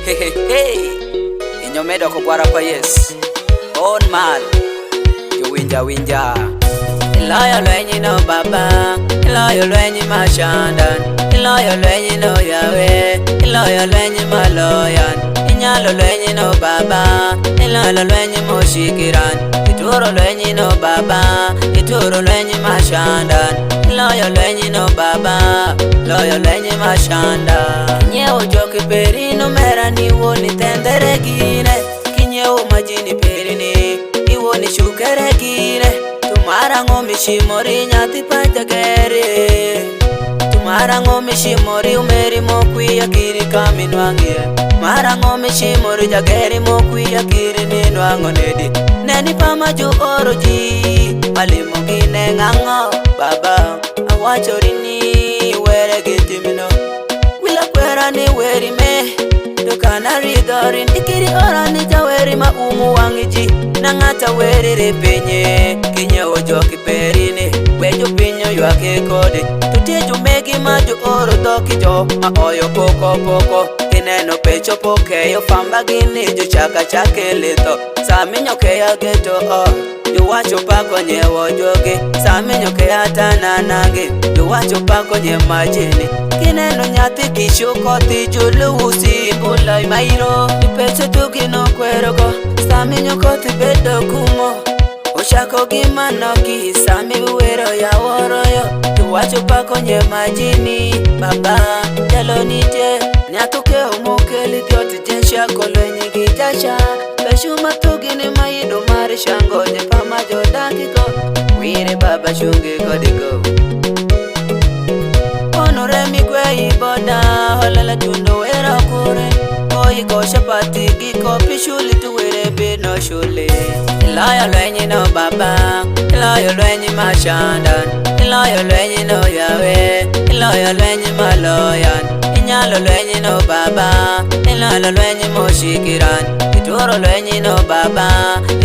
Hey, inyomedo kogwara pa yes. On mal, yo winja. Iloyo lwenyi no baba, iloyo lwenyi mashandan, iloyo lwenyi no yawe, iloyo lwenyi maloyan. Inyalo lwenyi no baba, iloyo lwenyi moshikiran, ituro lwenyi no baba, ituro lwenyi mashandan, iloyo lwenyi no baba, iloyo lwenyi mashandan. Kinyewo joki peri no mera ni woni tendere gine, kinyewo majini peri ni iwoni shukere gine. Tumara ngomi shimori nyati pajagere, tumara ngomi shimori umeri mokwi akiri kaminwangie, mara ngomi shimori jageri mokwi akiri ninwango nedi. Neni pama ju oroji malimo gine ngango baba, awachori ni were gitimino wila kwera ni weri me dokana ridorin ikiri orani jaweri ma umu wangiji nangata weri repenye kinyewo joki perine wejo pinyo yuake kode tuteju megi maju oro doki jo ma oyo poko kineno pecho pokeyo famba gini jo chaka leto saminyo keya geto jo wacho pako nyewo joge saminyo keya tananage jo wacho pako nye majini kineno nyati kishuko tijulu usi bulay mairo pecho tuki no kwerogo saminyo koti bedo kumo ushako gimanoki sami uwero ya woroyo tuwacho pako nye majini baba jalo nite nyatuke umukeli dioti jesha kolwenyi gijasha peshu matugini maido mari shango nye pama jodakiko wire baba shungi kodigo onore migwe iboda holala tundo wera kure oyi go shapati giko pishuli tuwere bino shule. Iloyo lwenyi no baba, iloyo lwenyi mashandan, iloyo lwenyi no yawe, iloyo lwenyi maloyan. Inyalo lwenyi no baba, iloyo lwenyi moshikiran, ituro lwenyi no baba,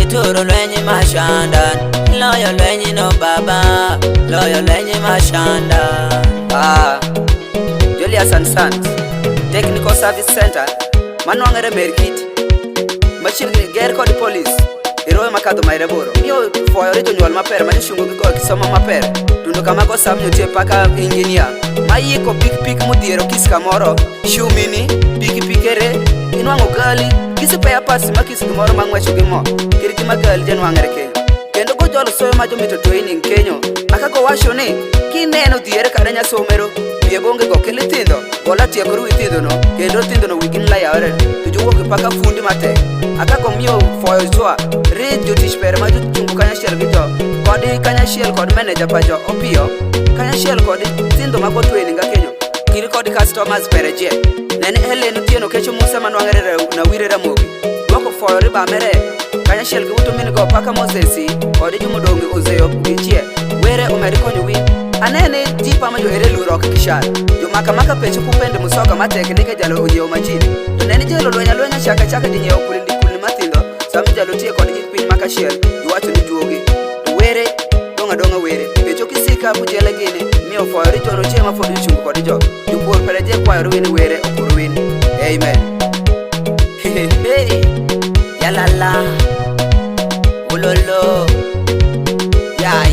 ituro lwenyi mashandan, iloyo lwenyi no baba, iloyo lwenyi mashandan. Julius and Sons Technical Service Center Manwangere Merkit Machine Ger Code Police Iroe makadho maireboro Mio foyore jonyuol maper ma joshungo giko kisomo maper Tundo kamago samnyo tie paka engineer Mayiko pik mudhiero kis kamoro Shumini, pikere Inwango gali Kisi paya pasi ma kisi gimoro mangwecho gimo Kiriki magali janwangere Kenya Kendo go jolo soyo ma jomito training Kenyo Akako washo ni Kineno dhiere kadanya somero Biebonge go kili tindo Gola tiekuru itindo no Kendo tindo no wigin la yaore Tujuwoke paka fundi mate Akako mio foyo zwa Reed jutish pere ma jutungu kanya shell gito Kodi kanya shell kod manager pajo opio Kanya shell kodi tindo mako training Kenyo Kiri kodi customers pere je Nene hele nutieno kecho musa manwangere na wire ramogi Wako foyo riba mere Kanya shell kivuto minigo paka mozesi Kodi jumudongi uzeyo gichie Were umerikonyo win Anene jipa majo ere lurok kishar Jo maka pecho kupende musoga mateknike jalo unyewo majini Nene jelo lwenya chaka dinyewo kulindi mathindo Sami jalo tie kod gik piny makashiel Yuwacho ni duogi Were donga were Pecho kisika kujele gini Mio foyori jono chema fodi chungu kodi jo Jupur pereje kwayo wini were okuru wini Amen Hey Yalala Ulolo Ya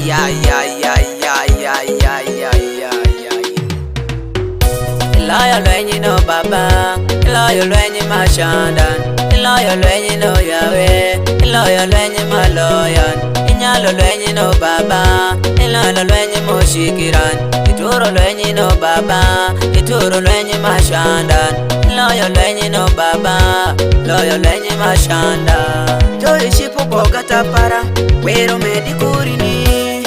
Iloyo lwenyi no baba, iloyo lwenyi mashandan, iloyo lwenyi no yawe, iloyo lwenyi maloyan. Inyalo lwenyi no baba, iloyo lwenyi moshikiran, ituro lwenyi no baba, ituro lwenyi mashandan, iloyo lwenyi no baba, iloyo lwenyi mashandan. Joli shipo boga tapara, wero medikurini,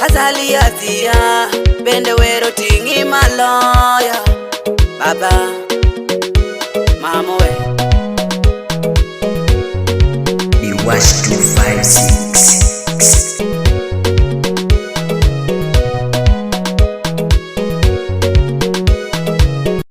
hazali azia, bende wero tingi maloya. Baba, Mama, we. You was